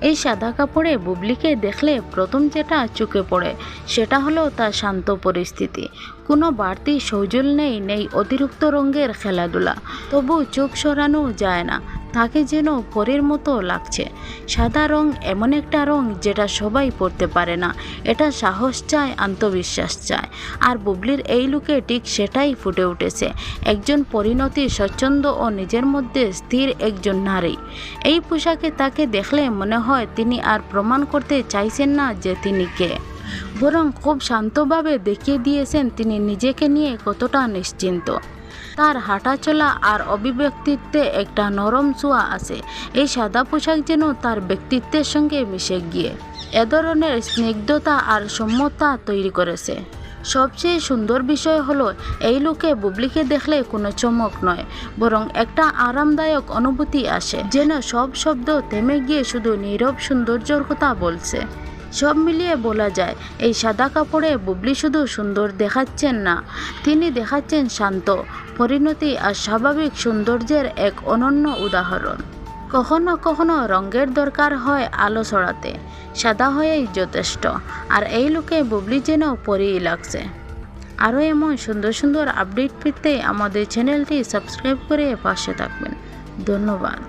এই সাদা কাপড়ে বুবলিকে দেখলে প্রথম যেটা চোখে পড়ে সেটা হলো তার শান্ত পরিস্থিতি। কোনো বাড়তি সৌজল নেই অতিরিক্ত রঙের খেলাধুলা, তবু চোখ সরানো যায় না, তাকে যেন পরীর মতো লাগছে। সাদা রং এমন একটা রং যেটা সবাই পরতে পারে না, এটা সাহস চায়, আত্মবিশ্বাস চায়। আর বুবলির এই লুকে ঠিক সেটাই ফুটে উঠেছে, একজন পরিণতি, স্বচ্ছন্দ ও নিজের মধ্যে স্থির একজন নারী। এই পোশাকে তাকে দেখলে মনে হয় তিনি আর প্রমাণ করতে চাইছেন না যে তিনি কে, বরং খুব শান্তভাবে দেখিয়ে দিয়েছেন তিনি নিজেকে নিয়ে কতটা নিশ্চিন্ত। তার হাঁটাচলা আর অভিব্যক্তিত্বে একটা নরম ছোঁয়া আছে। এই সাদা পোশাক যেন তার ব্যক্তিত্বের সঙ্গে মিশে গিয়ে এ ধরনের স্নিগ্ধতা আর সম্যতা তৈরি করেছে। সবচেয়ে সুন্দর বিষয় হলো এই লুকে বুবলিকে দেখলে কোনো চমক নয়, বরং একটা আরামদায়ক অনুভূতি আসে, যেন সব শব্দ থেমে গিয়ে শুধু নীরব সৌন্দর্যের কথা বলছে। সব মিলিয়ে বলা যায় এই সাদা কাপড়ে বুবলি শুধু সুন্দর দেখাচ্ছেন না, তিনি দেখাচ্ছেন শান্ত, পরিণতি আর স্বাভাবিক সৌন্দর্যের এক অনন্য উদাহরণ। কখনো কখনো রঙের দরকার হয় আলো ছড়াতে, সাদা হয়েই যথেষ্ট। আর এই লুকে বুবলি যেন পরেই লাগছে। আরও এমন সুন্দর সুন্দর আপডেট পেতে আমাদের চ্যানেলটি সাবস্ক্রাইব করে পাশে থাকবেন। ধন্যবাদ।